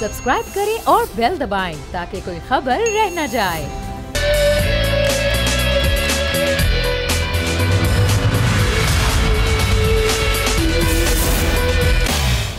Subscribe करें और bell दबाएं ताकि कोई खबर रह न जाए।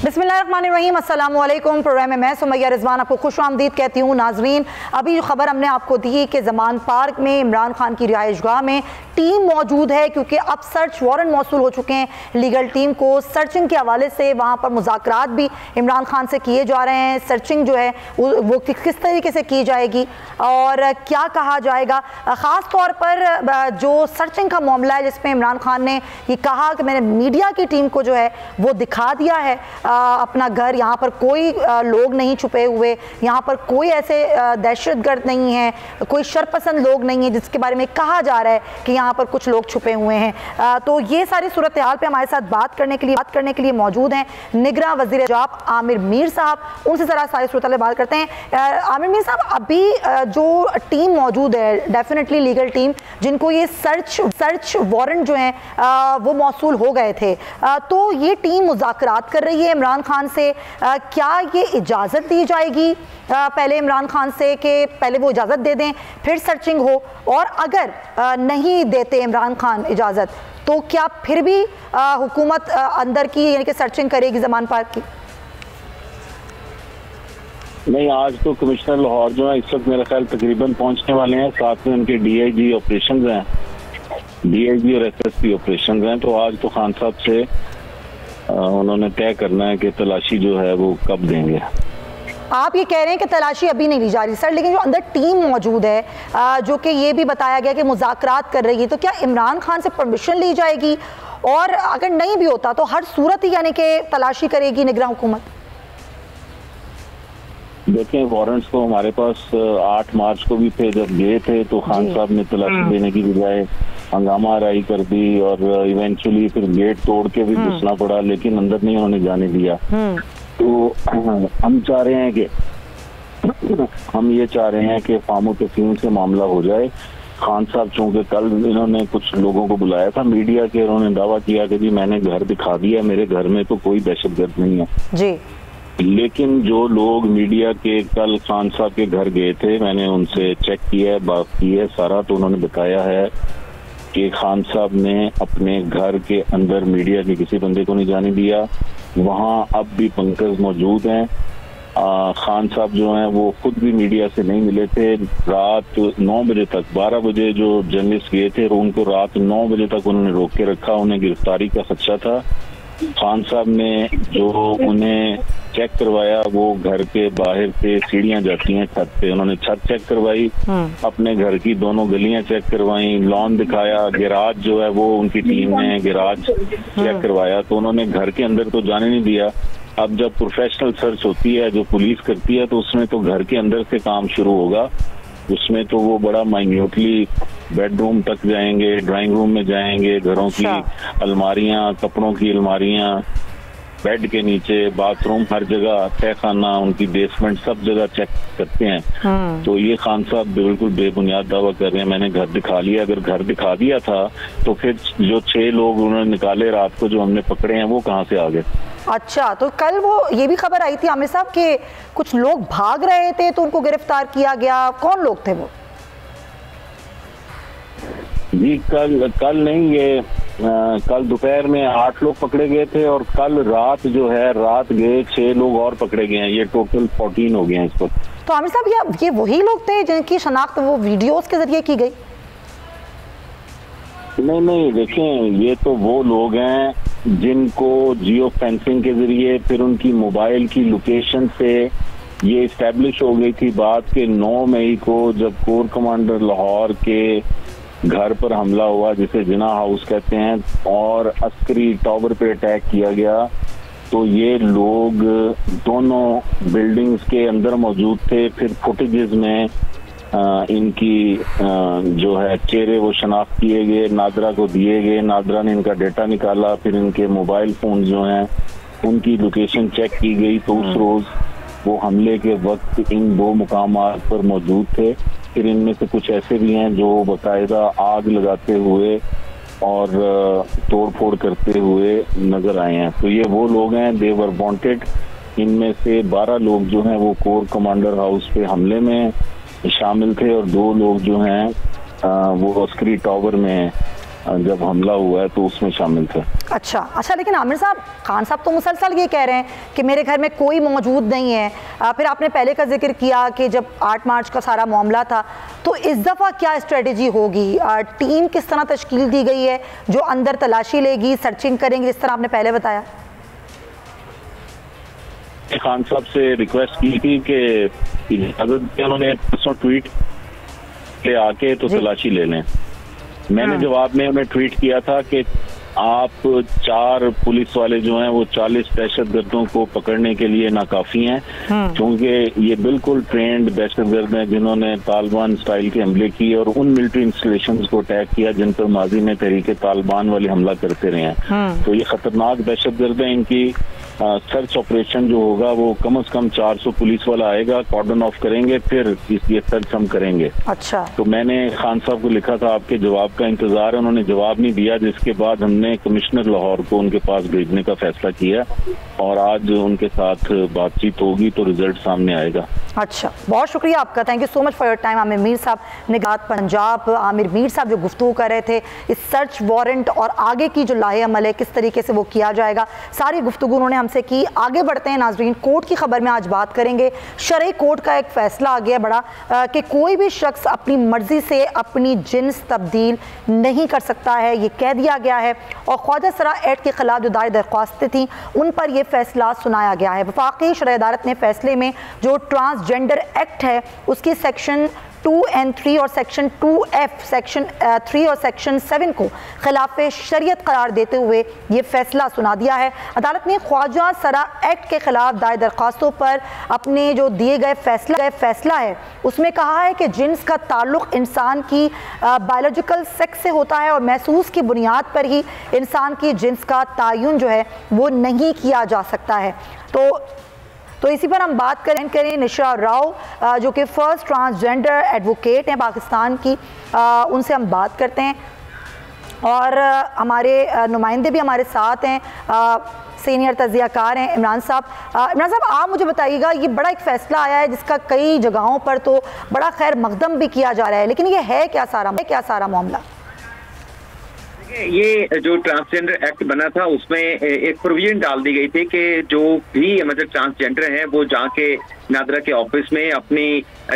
बिस्मिल्लाहिर्रहमानिर्रहीम, अस्सलाम वालेकुम। प्रोग्राम में मैं सुमैया रिजवान आपको खुशामदीद कहती हूँ। नाजरीन, अभी जो खबर हमने आपको दी कि ज़मान पार्क में इमरान खान की रिहाइशगाह में टीम मौजूद है, क्योंकि अब सर्च वारंट मौसूल हो चुके हैं लीगल टीम को। सर्चिंग के हवाले से वहाँ पर मुज़ाकरात भी इमरान खान से किए जा रहे हैं। सर्चिंग जो है वो किस तरीके से की जाएगी और क्या कहा जाएगा, ख़ास तौर पर जो सर्चिंग का मामला है जिसमें इमरान खान ने ये कहा कि मैंने मीडिया की टीम को जो है वो दिखा दिया है अपना घर, यहाँ पर कोई लोग नहीं छुपे हुए, यहाँ पर कोई ऐसे दहशतगर्द नहीं है, कोई शरपसंद लोग नहीं है जिसके बारे में कहा जा रहा है कि यहाँ पर कुछ लोग छुपे हुए हैं। तो ये सारी सूरत हाल पे हमारे साथ बात करने के लिए मौजूद हैं निगरां वज़ीर जाब आमिर मीर साहब। उनसे ज़रा सारी सूरत हाल बात करते हैं। आमिर मीर साहब, अभी जो टीम मौजूद है, डेफिनेटली लीगल टीम, जिनको ये सर्च वारंट जो हैं वो मौसूल हो गए थे, तो ये टीम मुज़ाकरात कर रही है इमरान खान से। क्या ये इजाज़त दी जाएगी पहले इमरान खान से कि पहले वो इजाज़त दे दें फिर सर्चिंग हो, और अगर नहीं देते इमरान खान इजाज़त तो क्या फिर भी हुकूमत अंदर की यानी कि सर्चिंग करेगी ज़मान पार्क की? नहीं, आज तो कमिश्नर लाहौर जो है इस वक्त मेरा ख्याल तकरीबन पहुंचने वाले हैं, साथ में उनके डीआईजी ऑपरेशंस हैं, डीआईजी और एसएसपी ऑपरेशंस हैं। तो आज तो खान साहब से उन्होंने तय करना है कि तलाशी जो है वो कब देंगे। आप ये कह रहे हैं कि तलाशी अभी नहीं ली जा रही सर, लेकिन जो अंदर टीम मौजूद है जो कि ये भी बताया गया कि मुज़ाकरात कर रही है, तो क्या इमरान खान से परमिशन ली जाएगी? और अगर नहीं भी होता तो हर सूरत ही यानी कि तलाशी करेगी निगरान हुकूमत? देखें, वारंट्स तो हमारे पास 8 मार्च को भी थे, जब गए थे तो खान साहब ने तलाशी देने की बजाय हंगामा आराई कर दी और इवेंचुअली फिर गेट तोड़ के भी घुसना पड़ा, लेकिन अंदर नहीं उन्होंने जाने दिया। तो हम चाह रहे हैं कि हम ये चाह रहे हैं कि फामो तफहीम से मामला हो जाए। खान साहब चूंकि कल इन्होंने कुछ लोगों को बुलाया था मीडिया के, उन्होंने दावा किया कि जी मैंने घर दिखा दिया, मेरे घर में तो कोई दहशतगर्द नहीं है जी। लेकिन जो लोग मीडिया के कल खान साहब के घर गए थे, मैंने उनसे चेक किया है, बात की है सारा, तो उन्होंने बताया है कि खान साहब ने अपने घर के अंदर मीडिया के किसी बंदे को नहीं जाने दिया। वहाँ अब भी पंकज मौजूद हैं। खान साहब जो हैं वो खुद भी मीडिया से नहीं मिले थे। रात 9 बजे तक, 12 बजे जो जर्नलिस्ट गए थे उनको रात 9 बजे तक उन्होंने रोक के रखा, उन्हें गिरफ्तारी का खदशा था। खान साहब ने जो उन्हें चेक करवाया वो घर के बाहर से सीढ़ियां जाती हैं छत पे, उन्होंने छत चेक करवाई, अपने घर की दोनों गलियां चेक करवाई, लॉन दिखाया, गैराज जो है वो उनकी टीम ने गैराज चेक करवाया। तो उन्होंने घर के अंदर तो जाने नहीं दिया। अब जब प्रोफेशनल सर्च होती है जो पुलिस करती है तो उसमें तो घर के अंदर से काम शुरू होगा। उसमें तो वो बड़ा माइन्यूटली बेडरूम तक जाएंगे, ड्राइंग रूम में जाएंगे, घरों की अलमारियां, कपड़ों की अलमारियां, बेड के नीचे, बाथरूम, हर जगह, तहखाना, उनकी बेसमेंट, सब जगह चेक करते हैं। तो ये खान साहब बिल्कुल बेबुनियाद दावा कर रहे हैं मैंने घर दिखा लिया। अगर घर दिखा दिया था तो फिर जो 6 लोग उन्होंने निकाले रात को जो हमने पकड़े हैं वो कहाँ से आ गए? अच्छा, तो कल वो ये भी खबर आई थी आमिर साहब कि कुछ लोग भाग रहे थे तो उनको गिरफ्तार किया गया, कौन लोग थे वो? जी कल नहीं, ये कल दोपहर में 8 लोग पकड़े गए थे और कल रात जो है रात गए 6 लोग और पकड़े गए हैं, ये टोटल 14 हो गए हैं इस वक्त। तो आमिर साहब ये वही लोग थे जिनकी शनाख्त वो वीडियोस के जरिए की गई? नहीं, देखें, ये तो वो लोग हैं जिनको जियो फेंसिंग के जरिए फिर उनकी मोबाइल की लोकेशन से ये इस्टेब्लिश हो गई थी बात के 9 मई को जब कोर कमांडर लाहौर के घर पर हमला हुआ जिसे जिना हाउस कहते हैं और अस्करी टावर पे अटैक किया गया। तो ये लोग दोनों बिल्डिंग्स के अंदर मौजूद थे। फिर फुटेजेस में इनकी जो है चेहरे वो शनाख्त किए गए, नादरा को दिए गए, नादरा ने इनका डेटा निकाला, फिर इनके मोबाइल फोन जो हैं उनकी लोकेशन चेक की गई। तो उस रोज वो हमले के वक्त इन 2 मुकामात पर मौजूद थे। फिर इनमें से कुछ ऐसे भी हैं जो बाकायदा आग लगाते हुए और तोड़ फोड़ करते हुए नजर आए हैं। तो ये वो लोग हैं, दे वर वांटेड इनमें से 12 लोग जो हैं वो कोर कमांडर हाउस पे हमले में शामिल थे और 2 लोग जो हैं वो अस्करी टावर में जब हमला हुआ है तो उसमें शामिल थे। अच्छा, लेकिन आमिर साहब, खान साहब तो मुसलसल ये कह रहे हैं कि मेरे घर में कोई मौजूद नहीं है। फिर आपने पहले का जिक्र किया कि जब 8 मार्च का सारा मामला था, तो इस दफ़ा क्या स्ट्रेटजी होगी? टीम किस तरह तश्कील दी गई है जो अंदर तलाशी लेगी, सर्चिंग करेंगे, जिस तरह आपने पहले बताया? खान साहब से रिक्वेस्ट की थी कि इजाजत उन्होंने ट्वीट के आके तो तलाशी ले लें। मैंने जवाब में उन्हें ट्वीट किया था कि आप 4 पुलिस वाले जो हैं वो 40 दहशतगर्दों को पकड़ने के लिए नाकाफी हैं, क्योंकि ये बिल्कुल ट्रेंड दहशतगर्द हैं जिन्होंने तालिबान स्टाइल के हमले किए और उन मिलिट्री इंस्टॉलेशंस को अटैक किया जिन पर माजी में तहरीके तालिबान वाले हमला करते रहे हैं। तो ये खतरनाक दहशतगर्द हैं। इनकी सर्च ऑपरेशन जो होगा वो कम से कम 400 पुलिस वाला आएगा, कॉर्डन ऑफ करेंगे, फिर ये सर्च हम करेंगे। अच्छा, तो मैंने खान साहब को लिखा था आपके जवाब का इंतजार है, उन्होंने जवाब नहीं दिया, जिसके बाद हमने कमिश्नर लाहौर को उनके पास भेजने का फैसला किया और आज उनके साथ बातचीत होगी तो रिजल्ट सामने आएगा। अच्छा, बहुत शुक्रिया आपका, thank you so much for your time. Aamir Mir साहब, निगात पंजाब, आमिर मीर साहब जो गुफ्तगू कर रहे थे इस सर्च वारंट और आगे की जो लाहे अमल है किस तरीके से वो किया जाएगा, सारी गुफ्तगू उन्होंने हमसे की। आगे बढ़ते हैं नाजरीन, कोर्ट की खबर में आज बात करेंगे। शरई कोर्ट का एक फैसला आ गया बड़ा कि कोई भी शख्स अपनी मर्जी से अपनी जिन्स तब्दील नहीं कर सकता है, ये कह दिया गया है। और ख्वाजा सरा एक्ट के खिलाफ जो दायर दरख्वास्तें थी उन पर यह फैसला सुनाया गया है। वफाकी शरई अदालत ने फैसले में जो ट्रांसजेंडर एक्ट है उसकी सेक्शन 2N3 और सेक्शन 2F, सेक्शन 3 और सेक्शन 7 को खिलाफ शरीयत करार देते हुए ये फैसला सुना दिया है। अदालत ने ख्वाजा सरा एक्ट के खिलाफ दायर दरख्वास्तों पर अपने जो दिए गए फैसला है उसमें कहा है कि जिन्स का ताल्लुक़ इंसान की बायोलॉजिकल सेक्स से होता है और महसूस की बुनियाद पर ही इंसान की जिन्स का तयन जो है वो नहीं किया जा सकता है। तो इसी पर हम बात करें निशा राव जो कि फर्स्ट ट्रांसजेंडर एडवोकेट हैं पाकिस्तान की, उनसे हम बात करते हैं और हमारे नुमाइंदे भी हमारे साथ हैं, सीनियर तजियाकार हैं इमरान साहब। आप मुझे बताइएगा, ये बड़ा एक फ़ैसला आया है जिसका कई जगहों पर तो बड़ा खैर मकदम भी किया जा रहा है, लेकिन ये है क्या सारा मामला? ये जो ट्रांसजेंडर एक्ट बना था उसमें एक प्रोविजन डाल दी गई थी कि जो भी मतलब ट्रांसजेंडर हैं वो जाके नादरा के ऑफिस में अपनी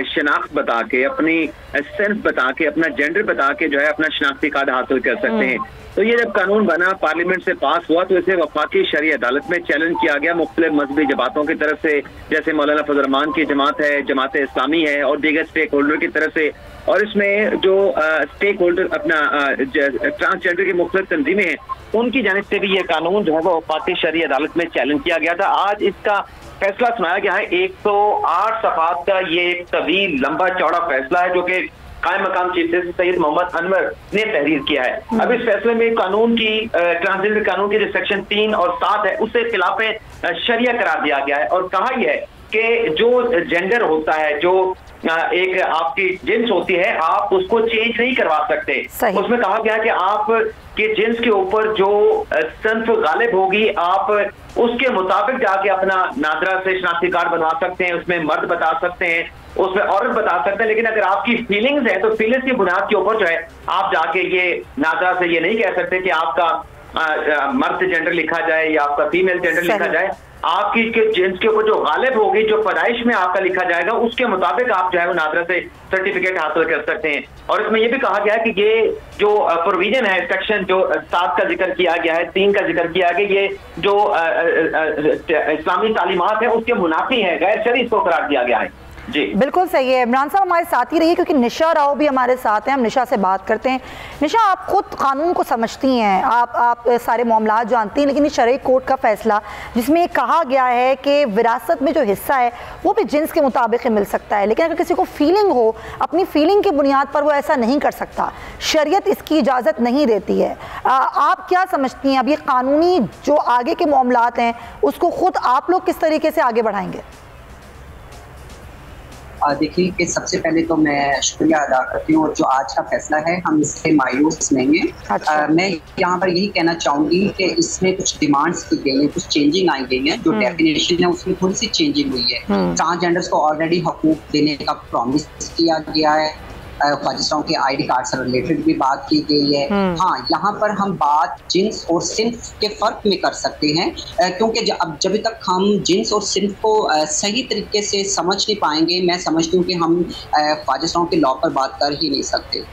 शनाख्त बता के, अपनी सेंस बता के, अपना जेंडर बता के जो है अपना शनाख्ती कार्ड हासिल कर सकते हैं। तो ये जब कानून बना, पार्लियामेंट से पास हुआ, तो इसे वफाकी शरई अदालत में चैलेंज किया गया मुख्तलिफ मजहबी जमातों की तरफ से, जैसे मौलाना फजल रहमान की जमात है, जमात इस्लामी है और दीगर स्टेक होल्डर की तरफ से। और इसमें जो स्टेक होल्डर अपना ट्रांसजेंडर की मुख्तलिफ तंजीमें हैं उनकी जानिब से भी ये कानून जो है वो वफाकी शरई अदालत में चैलेंज किया गया था। आज इसका फैसला सुनाया गया है। 108 सफ़ात का ये एक तवील लंबा चौड़ा फैसला है जो कि कायम मकाम चीफ जस्टिस सैयद मोहम्मद अनवर ने तहरीर किया है। अब इस फैसले में कानून की ट्रांसजेंडर कानून की जो सेक्शन 3 और 7 है उससे खिलाफ शरिया करार दिया गया है और कहा यह है कि जो जेंडर होता है, जो एक आपकी जिन्स होती है, आप उसको चेंज नहीं करवा सकते। उसमें कहा गया कि आप के जिन्स के ऊपर जो सनफ गालिब होगी आप उसके मुताबिक जाके अपना नादरा से शनाख्ती कार्ड बनवा सकते हैं, उसमें मर्द बता सकते हैं, उसमें औरत बता सकते हैं। लेकिन अगर आपकी फीलिंग्स है तो फीलिंग्स की बुनियाद के ऊपर जो है आप जाके ये नादरा से ये नहीं कह सकते कि आपका मर्द जेंडर लिखा जाए या आपका फीमेल जेंडर लिखा जाए। आपकी जिन्स के ऊपर जो गालिब होगी, जो पैदाइश में आपका लिखा जाएगा, उसके मुताबिक आप जो है वो नादरा से सर्टिफिकेट हासिल कर सकते हैं। और इसमें यह भी कहा गया है कि ये जो प्रोविजन है, सेक्शन जो 7 का जिक्र किया गया है, 3 का जिक्र किया गया, ये जो इस्लामी तालीमात है उसके मुनाफी है, गैर शरई इसको करार दिया गया है। जी बिल्कुल सही है। इमरान साहब हमारे साथ ही रहिए क्योंकि निशा राव भी हमारे साथ हैं, हम निशा से बात करते हैं। निशा, आप खुद कानून को समझती हैं, आप सारे मामला जानती हैं, लेकिन ये शरई कोर्ट का फैसला जिसमें कहा गया है कि विरासत में जो हिस्सा है वो भी जिन्स के मुताबिक मिल सकता है, लेकिन अगर किसी को फीलिंग हो, अपनी फीलिंग की बुनियाद पर वो ऐसा नहीं कर सकता, शरीयत इसकी इजाज़त नहीं देती है। आप क्या समझती हैं अब ये कानूनी जो आगे के मामलात हैं उसको खुद आप लोग किस तरीके से आगे बढ़ाएंगे? देखिए कि सबसे पहले तो मैं शुक्रिया अदा करती हूँ, और जो आज का फैसला है हम इससे मायूस नहीं हैं। अच्छा। मैं यहाँ पर यही कहना चाहूँगी कि इसमें कुछ डिमांड्स की गई हैं, कुछ चेंजिंग आई गई हैं, जो डेफिनेशन है उसमें थोड़ी सी चेंजिंग हुई है। ट्रांसजेंडर्स को ऑलरेडी हकूक देने का प्रॉमिस किया गया है, ख्वाजा के आईडी कार्ड से रिलेटेड भी बात की गई है। हाँ, यहाँ पर हम बात जिन्स और सिन्फ के फर्क में कर सकते हैं, क्योंकि जब तक हम जिन्स और सिन्फ को सही तरीके से समझ नहीं पाएंगे, मैं समझती हूँ कि हम ख्वाजा के लॉ पर बात कर ही नहीं सकते।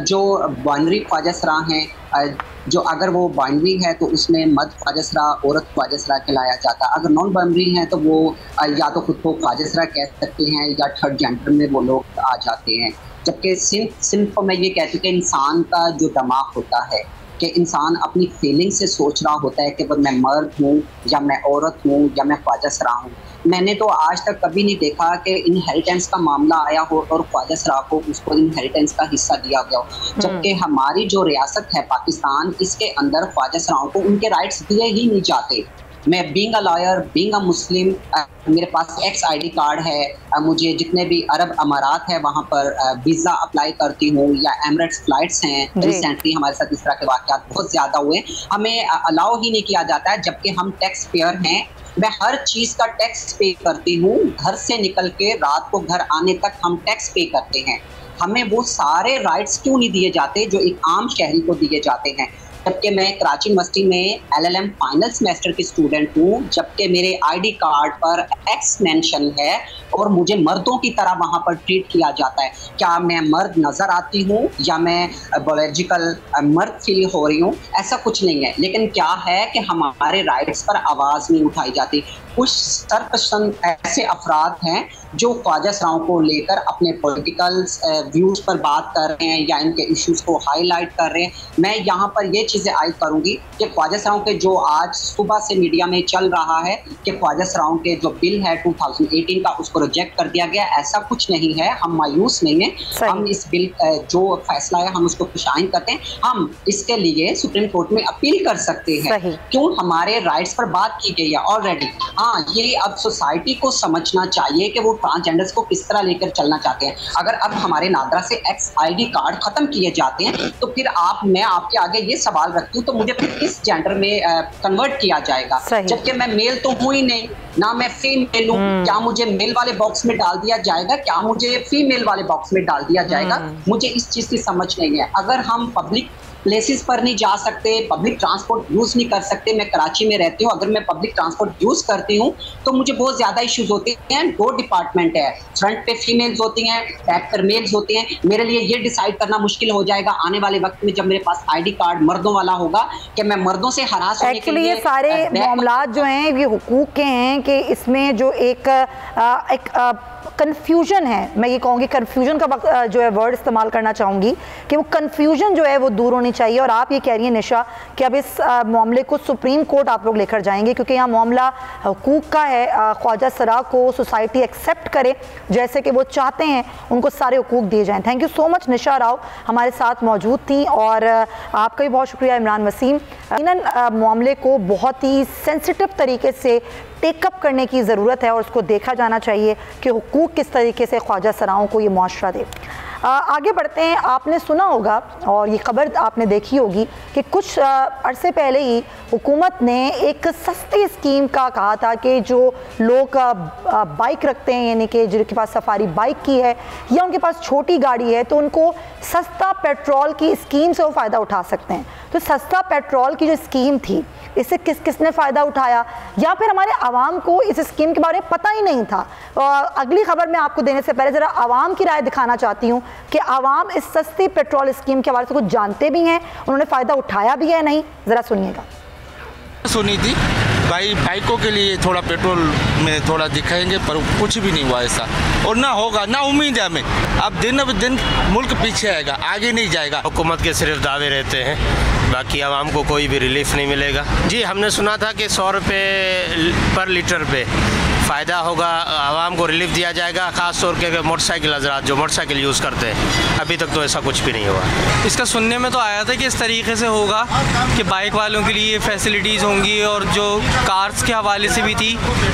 जो बाइनरी ख्वाजा हैं, जो अगर वो बाइनरी है तो उसमें मर्द ख्वाजा औरत ख्वाजा कहलाया जाता है। अगर नॉन बाइनरी है तो वो या तो खुद को ख्वाजा कह सकते हैं या थर्ड जेंडर में वो लोग आ जाते हैं। जबकि सिर्फ मैं ये कहती हूँ कि इंसान का जो दिमाग होता है, कि इंसान अपनी फीलिंग से सोच रहा होता है कि मैं मर्द हूँ या मैं औरत हूँ या मैं ख्वाजा हूँ। मैंने तो आज तक कभी नहीं देखा कि इनहेरिटेंस का मामला आया हो और ख्वाजा को उसको इनहेरिटेंस का हिस्सा दिया गया हो, जबकि हमारी जो रियासत है पाकिस्तान, इसके अंदर ख्वाजा को उनके राइट्स दिए ही नहीं जाते। मैं being a lawyer, being a Muslim, मेरे पास एक्स आईडी कार्ड है, मुझे जितने भी अरब अमारात है वहाँ पर वीज़ा अप्लाई करती हूँ, या एमिरेट्स फ्लाइट्स हैं। रिसेंटली हमारे साथ इस तरह के वाक़यात बहुत ज़्यादा हुए, हमें अलाउ ही नहीं किया जाता है, जबकि हम टैक्स पेयर हैं। मैं हर चीज़ का टैक्स पे करती हूँ, घर से निकल के रात को घर आने तक हम टैक्स पे करते हैं। हमें वो सारे राइट्स क्यों नहीं दिए जाते जो एक आम शहरी को दिए जाते हैं? जबकि मैं कराची यूनिवर्सिटी में LLM फाइनल सेमेस्टर की स्टूडेंट हूँ, जबकि मेरे आईडी कार्ड पर एक्स मेंशन है और मुझे मर्दों की तरह वहाँ पर ट्रीट किया जाता है। क्या मैं मर्द नज़र आती हूँ या मैं बायोलॉजिकल मर्द फील हो रही हूँ? ऐसा कुछ नहीं है, लेकिन क्या है कि हमारे राइट्स पर आवाज़ नहीं उठाई जाती। कुछ सरपसंद ऐसे अफराद हैं जो ख्वाजा को लेकर अपने पॉलिटिकल व्यूज़ पर बात कर रहे हैं या इनके इश्यूज़ को हाईलाइट कर रहे हैं। मैं यहाँ पर ये चीज़ें आयद करूँगी कि ख्वाजा के जो आज सुबह से मीडिया में चल रहा है कि ख्वाजा के जो बिल है 2018 का उसको रिजेक्ट कर दिया गया, ऐसा कुछ नहीं है। हम मायूस नहीं हैं, हम इस बिल जो फैसला है हम उसको खुशाइन करते हैं। हम इसके लिए सुप्रीम कोर्ट में अपील कर सकते हैं, क्यों हमारे राइट्स पर बात की गई है ऑलरेडी। हाँ, ये अब सोसाइटी को समझना चाहिए कि वो ट्रांसजेंडर्स को किस तरह लेकर चलना चाहते हैं। अगर अब हमारे नादरा से एक्स आईडी कार्ड खत्म किए जाते हैं तो फिर मैं आपके आगे ये सवाल रखती हूँ, तो मुझे फिर किस जेंडर में कन्वर्ट किया जाएगा? जबकि मैं मेल तो हूँ ही नहीं, ना मैं फीमेल हूँ। क्या मुझे मेल वाले बॉक्स में डाल दिया जाएगा? क्या मुझे फीमेल वाले बॉक्स में डाल दिया जाएगा? मुझे इस चीज की समझ नहीं है। अगर हम पब्लिक प्लेसेस पर नहीं जा सकते, पब्लिक ट्रांसपोर्ट यूज नहीं कर सकते, मैं कराची में रहती हूँ, अगर मैं पब्लिक ट्रांसपोर्ट यूज करती हूँ तो मुझे बहुत ज्यादा इश्यूज होते हैं। 2 डिपार्टमेंट है, फ्रंट पे फीमेल्स होती हैं, बैक पर मेल्स होते हैं। मेरे लिए ये डिसाइड करना मुश्किल हो जाएगा आने वाले वक्त में जब मेरे पास आईडी कार्ड मर्दों वाला होगा कि मैं मर्दों से हरास होने के लिए। ये सारे मामलात जो हैं ये हुकूक के हैं कि इसमें जो एक कन्फ्यूजन है, मैं ये कहूँगी कन्फ्यूजन का जो है वर्ड इस्तेमाल करना चाहूँगी कि वो कन्फ्यूजन जो है वो दूर होनी चाहिए। और आप ये कह रही हैं निशा कि अब इस मामले को सुप्रीम कोर्ट आप लोग लेकर जाएंगे, क्योंकि यहाँ मामला हुकूक का है। ख्वाजा सरा को सोसाइटी एक्सेप्ट करे जैसे कि वो चाहते हैं, उनको सारे हुकूक दिए जाएँ। थैंक यू सो मच निशा राव हमारे साथ मौजूद थी, और आपका भी बहुत शुक्रिया इमरान वसीम। मामले को बहुत ही सेंसिटिव तरीके से टेकअप करने की ज़रूरत है और उसको देखा जाना चाहिए कि हुकूक किस तरीके से ख्वाजा सराओं को ये मुआशरा दे। आगे बढ़ते हैं। आपने सुना होगा और ये खबर आपने देखी होगी कि कुछ अरसे पहले ही हुकूमत ने एक सस्ती स्कीम का कहा था कि जो लोग बाइक रखते हैं, यानी कि जिनके पास सफारी बाइक की है या उनके पास छोटी गाड़ी है, तो उनको सस्ता पेट्रोल की स्कीम से वो फ़ायदा उठा सकते हैं। तो सस्ता पेट्रोल की जो स्कीम थी, इससे किसने फ़ायदा उठाया, या फिर हमारे आवाम को इस स्कीम के बारे में पता ही नहीं था? अगली खबर में आपको देने से पहले ज़रा आवाम की राय दिखाना चाहती हूँ कि आवाम इस सस्ती पेट्रोल स्कीम के बारे से कुछ जानते भी हैं, उन्होंने फ़ायदा उठाया भी है नहीं, ज़रा सुनिएगा। सुनी थी भाई, बाइकों के लिए थोड़ा पेट्रोल में थोड़ा दिखाएंगे, पर कुछ भी नहीं हुआ ऐसा, और ना होगा, ना उम्मीद है हमें। अब दिन ब दिन मुल्क पीछे आएगा, आगे नहीं जाएगा। हुकूमत के सिर्फ दावे रहते हैं, बाकी आवाम को कोई भी रिलीफ नहीं मिलेगा। जी, हमने सुना था कि 100 रुपये पर लीटर पे फ़ायदा होगा, आवाम को रिलीफ दिया जाएगा, ख़ास तौर के मोटरसाइकिल हजरात जो मोटरसाइकिल यूज़ करते हैं। अभी तक तो ऐसा कुछ भी नहीं हुआ। इसका सुनने में तो आया था कि इस तरीके से होगा कि बाइक वालों के लिए फैसिलिटीज़ होंगी, और जो कार्स के हवाले से भी थी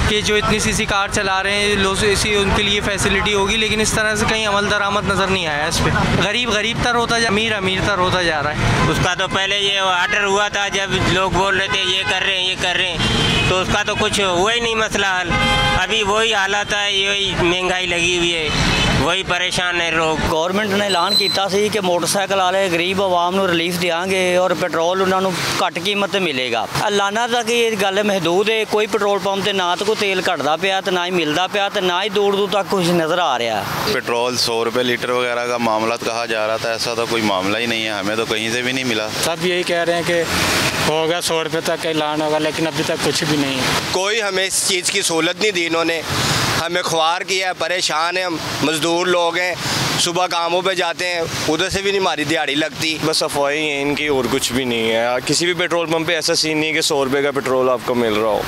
कि जो इतनी सीसी कार चला रहे हैं लो इसी उनके लिए फैसिलिटी होगी, लेकिन इस तरह से कहीं अमल दरामद नज़र नहीं आया इस पर। गरीब गरीब तर होता जा, अमीर अमीर तर होता जा रहा है। उसका तो पहले ये ऑर्डर हुआ था, जब लोग बोल रहे थे ये कर रहे हैं ये कर रहे हैं, तो उसका तो कुछ हुआ ही नहीं मसला हल। अभी वही हालत है, यही महंगाई लगी हुई है, वही परेशान है लोग। गवर्नमेंट ने ऐलान किया सी कि मोटरसाइकिल वाले गरीब आवाम को रिलीफ देंगे और पेट्रोल उन्होंने घट कीमत ते मिलेगा। ऐलाना तक ये गल महदूद है, कोई पेट्रोल पंप से ना तो कोई तेल घटता पाया, तो ना ही मिलता पाया, तो ना ही दूर दूर तक कुछ नज़र आ रहा है। पेट्रोल 100 रुपये लीटर वगैरह का मामला कहा जा रहा था, ऐसा तो कोई मामला ही नहीं है, हमें तो कहीं से भी नहीं मिला। सब यही कह रहे हैं कि होगा 100 रुपये तक का ऐलान होगा, लेकिन अभी तक कुछ भी नहीं है। कोई हमें इस चीज़ की सहूलत नहीं दी इन्होंने, हमें ख्वार किया है, परेशान है, हम मज़दूर लोग हैं, सुबह कामों पे जाते हैं, उधर से भी नहीं हमारी दिहाड़ी लगती। बस अफवाही हैं इनकी, और कुछ भी नहीं है। किसी भी पेट्रोल पंप पे ऐसा सीन नहीं है कि 100 रुपये का पेट्रोल आपको मिल रहा हो।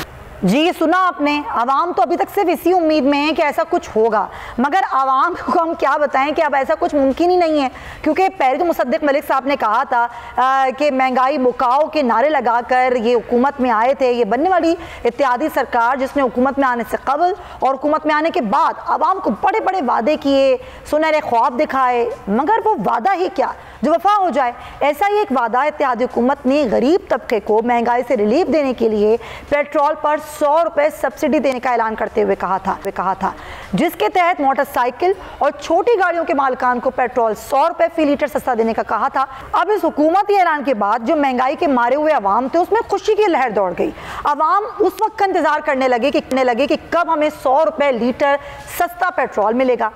जी सुना आपने, आवाम तो अभी तक सिर्फ इसी उम्मीद में है कि ऐसा कुछ होगा, मगर आवाम को हम क्या बताएं कि अब ऐसा कुछ मुमकिन ही नहीं है, क्योंकि पहले तो मुसद्दिक मलिक साहब ने कहा था कि महंगाई मुकाओ के नारे लगाकर ये हुकूमत में आए थे। ये बनने वाली इत्तेहादी सरकार जिसने हुकूमत में आने से कबल और हुकूमत में आने के बाद आवाम को बड़े बड़े वादे किए, सुनहरे ख्वाब दिखाए, मगर वो वादा ही क्या जो वफा हो जाए। ऐसा ही एक वादा इत्तेहादी हुकूमत ने गरीब तबके को महंगाई से रिलीफ देने के लिए पेट्रोल पर 100 रुपये सब्सिडी देने का ऐलान करते हुए कहा था, जिसके तहत मोटरसाइकिल और छोटी गाड़ियों के मालिकान को पेट्रोल 100 रुपये फी लीटर सस्ता देने का कहा था। अब इस हुकूमती ऐलान के बाद जो महंगाई के मारे हुए अवाम थे उसमें खुशी की लहर दौड़ गई। अवाम उस वक्त का इंतजार करने लगे कि कब हमें 100 रुपये लीटर सस्ता पेट्रोल मिलेगा।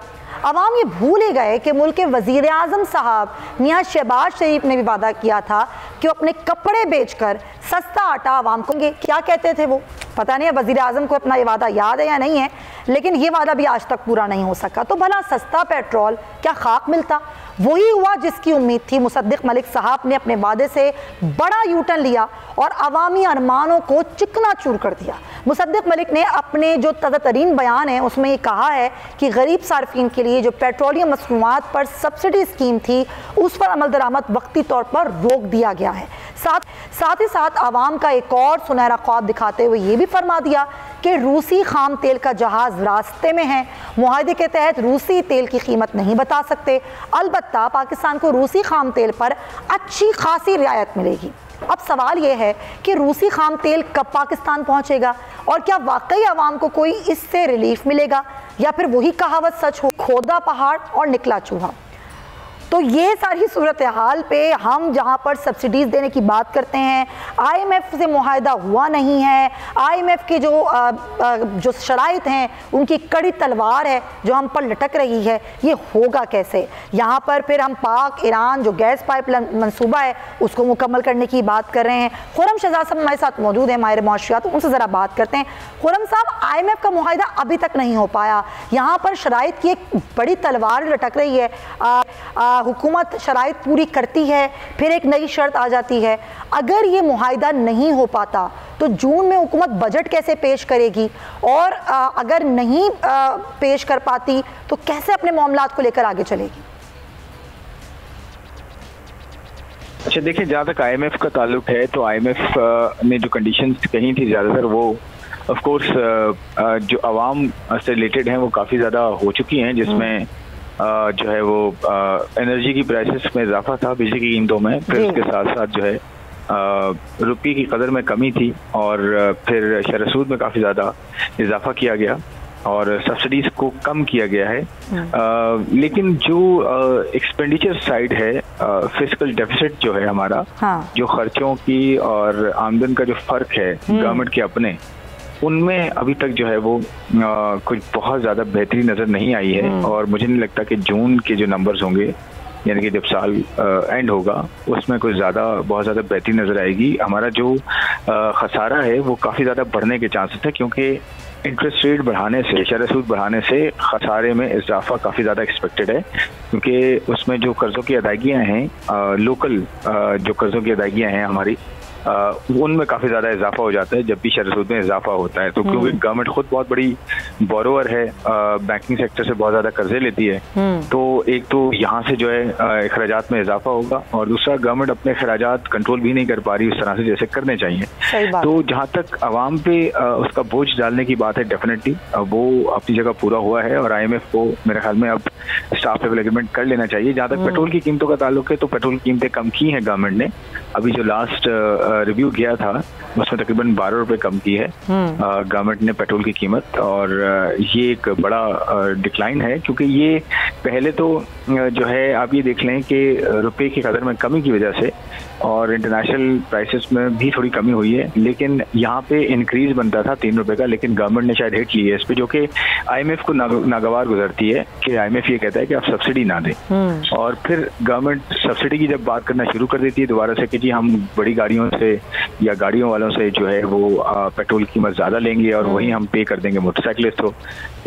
अवाम ये भूल ही गए कि मुल्क के वज़ीर आज़म साहब मियाँ शहबाज शरीफ ने भी वादा किया था कि वो अपने कपड़े बेचकर सस्ता आटा आवाम को देंगे। क्या कहते थे वो, पता नहीं है वज़ीर आज़म को अपना ये वादा याद है या नहीं है, लेकिन ये वादा भी आज तक पूरा नहीं हो सका। तो भला सस्ता पेट्रोल क्या खाक मिलता? वही हुआ जिसकी उम्मीद थी। मुसद्दिक मलिक साहब ने अपने वादे से बड़ा यूटर्न लिया और अवामी अरमानों को चिकनाचूर कर दिया। मुसद्दिक मलिक ने अपने जो ताज़ा तरीन बयान है उसमें ये कहा है कि गरीब सार्फिन के लिए जो पेट्रोलियम मसनूआत पर सब्सिडी स्कीम थी उस पर अमल दरामद वक्ती तौर पर रोक दिया गया है। साथ ही साथ आवाम का एक और सुनहरा ख्वाब दिखाते हुए ये भी फरमा दिया कि रूसी खाम तेल का जहाज़ रास्ते में है। मुआहदे के तहत रूसी तेल की कीमत नहीं बता सकते, अलबत्ता पाकिस्तान को रूसी खाम तेल पर अच्छी खासी रियायत मिलेगी। अब सवाल यह है कि रूसी खाम तेल कब पाकिस्तान पहुंचेगा और क्या वाकई आवाम को कोई इससे रिलीफ मिलेगा, या फिर वही कहावत सच हो, खोदा पहाड़ और निकला चूहा। तो ये सारी सूरत हाल पे हम जहाँ पर सब्सिडीज़ देने की बात करते हैं, IMF से मुआहदा हुआ नहीं है, IMF के जो शराइत हैं उनकी कड़ी तलवार है जो हम पर लटक रही है, ये होगा कैसे? यहाँ पर फिर हम पाक ईरान जो गैस पाइपलाइन मंसूबा है उसको मुकम्मल करने की बात कर रहे हैं। खुरम शहजाद साहब हमारे साथ मौजूद हैं, माहिर माशियात, उनसे ज़रा बात करते हैं। खुरम साहब, IMF का मुआहदा अभी तक नहीं हो पाया, यहाँ पर शराइत की एक बड़ी तलवार लटक रही है। हुकूमत शराइत पूरी करती है, फिर एक नई शर्त आ जाती है। अगर ये मुआहदा नहीं हो पाता तो जून में हुकूमत बजट कैसे पेश करेगी, और अगर नहीं पेश कर पाती तो कैसे अपने मामलात को लेकर आगे चलेगी? अच्छा देखिए, जहाँ तक IMF का ताल्लुक है तो IMF ने जो कंडीशंस कही थी ज़्यादातर वो ऑफ कोर्स जो आवाम से रिलेटेड हैं वो काफ़ी ज़्यादा हो चुकी हैं, जिसमें जो है वो एनर्जी की प्राइसेस में इजाफा था, बिजली की कीमतों में, फिर उसके साथ साथ जो है रुपये की कदर में कमी थी, और फिर शरसूद में काफ़ी ज़्यादा इजाफा किया गया और सब्सिडीज़ को कम किया गया है। लेकिन जो एक्सपेंडिचर साइड है, फिस्कल डेफिसिट जो है हमारा, जो खर्चों की और आमदन का जो फ़र्क है गवर्नमेंट के अपने, उनमें अभी तक जो है वो कुछ बहुत ज़्यादा बेहतरी नज़र नहीं आई है। और मुझे नहीं लगता कि जून के जो नंबर्स होंगे, यानी कि जब साल एंड होगा, उसमें कुछ बहुत ज़्यादा बेहतरी नज़र आएगी। हमारा जो खसारा है वो काफ़ी ज़्यादा बढ़ने के चांसेस है, क्योंकि इंटरेस्ट रेट बढ़ाने से, शरह-ए-सूद बढ़ाने से खसारे में इजाफा काफ़ी ज़्यादा एक्सपेक्टेड है, क्योंकि उसमें जो कर्ज़ों की अदायगियाँ हैं, लोकल जो कर्ज़ों की अदायगियाँ हैं हमारी, उनमें काफ़ी ज़्यादा इजाफा हो जाता है जब भी शरह सूद में इजाफा होता है। तो क्योंकि गवर्नमेंट खुद बहुत बड़ी बोरोवर है, बैंकिंग सेक्टर से बहुत ज़्यादा कर्जे लेती है, तो एक तो यहाँ से जो है अखराजात में इजाफा होगा, और दूसरा गवर्नमेंट अपने अखराजात कंट्रोल भी नहीं कर पा रही उस तरह से जैसे करने चाहिए। तो जहाँ तक आवाम पे उसका बोझ डालने की बात है, डेफिनेटली वो अपनी जगह पूरा हुआ है और IMF को मेरे ख्याल में अब स्टाफ लेवल एग्रीमेंट कर लेना चाहिए। जहाँ तक पेट्रोल की कीमतों का ताल्लुक है तो पेट्रोल की कीमतें कम की हैं गवर्नमेंट ने, अभी जो लास्ट रिव्यू किया था उसमें तकरीबन 12 रुपए कम की है गवर्नमेंट ने पेट्रोल की कीमत, और ये एक बड़ा डिक्लाइन है क्योंकि ये पहले तो जो है आप ये देख लें कि रुपए की कदर में कमी की वजह से और इंटरनेशनल प्राइसेस में भी थोड़ी कमी हुई है, लेकिन यहाँ पे इंक्रीज बनता था 3 रुपए का, लेकिन गवर्नमेंट ने शायद हिट ली है इस पे, जो कि IMF को नागवार गुजरती है कि IMF ये कहता है कि आप सब्सिडी ना दें, और फिर गवर्नमेंट सब्सिडी की जब बात करना शुरू कर देती है दोबारा से कि जी हम बड़ी गाड़ियों से या गाड़ियों वालों से जो है वो पेट्रोल की कीमत ज़्यादा लेंगे और वही हम पे कर देंगे मोटरसाइकिलिस्ट। तो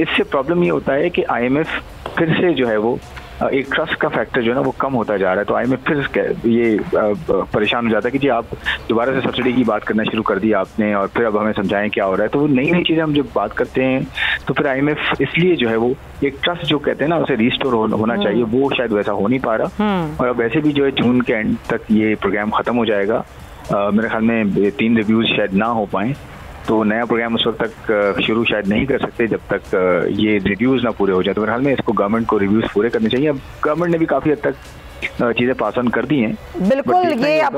इससे प्रॉब्लम ये होता है कि IMF फिर से जो है वो एक ट्रस्ट का फैक्टर जो है ना वो कम होता जा रहा है। तो IMF फिर ये परेशान हो जाता है कि जी आप दोबारा से सब्सिडी की बात करना शुरू कर दी आपने और फिर अब हमें समझाएं क्या हो रहा है। तो वो नई नई चीज़ें हम जब बात करते हैं तो फिर IMF इसलिए जो है वो एक ट्रस्ट जो कहते हैं ना उसे रिस्टोर होना चाहिए, वो शायद वैसा हो नहीं पा रहा, और अब वैसे भी जो है जून के एंड तक ये प्रोग्राम ख़त्म हो जाएगा। मेरे ख्याल में 3 रिव्यूज़ शायद ना हो पाएँ, तो नया प्रोग्राम उस वक्त तक शुरू शायद नहीं कर सकते जब तक ये रिव्यूज़ ना पूरे हो जाए। तो मेरे ख्याल में इसको गवर्नमेंट को रिव्यूज़ पूरे करने चाहिए। अब गवर्नमेंट ने भी काफ़ी हद तक चीज़ें पास ऑन कर दी हैं। बिल्कुल, ये अब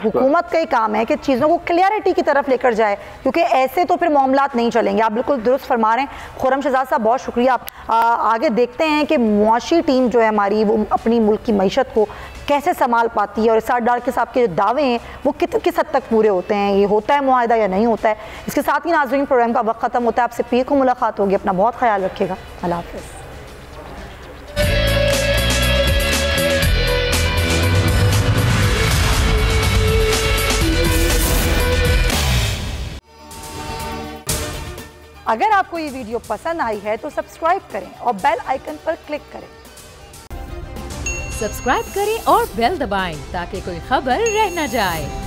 हुकूमत का ही काम है कि चीज़ों को क्लियरिटी की तरफ लेकर जाए, क्योंकि ऐसे तो फिर मामलात नहीं चलेंगे। आप बिल्कुल दुरुस्त फरमा रहे हैं। खुर्रम शहजाद साहब बहुत शुक्रिया। आप आगे देखते हैं कि मुआशी टीम जो है हमारी वो अपनी मुल्क की मईशत को कैसे संभाल पाती है और इरशाद डार के साहब के जो दावे हैं वो किस हद तक पूरे होते हैं, ये होता है मुआहदा या नहीं होता है। इसके साथ ही नाज़रीन प्रोग्राम का वक्त ख़त्म होता है। आपसे फिर को मुलाकात होगी। अपना बहुत ख्याल रखिएगा। अल्लाह हाफ़िज़। अगर आपको ये वीडियो पसंद आई है तो सब्सक्राइब करें और बेल आइकन पर क्लिक करें। सब्सक्राइब करें और बेल दबाएं ताकि कोई खबर रह न जाए।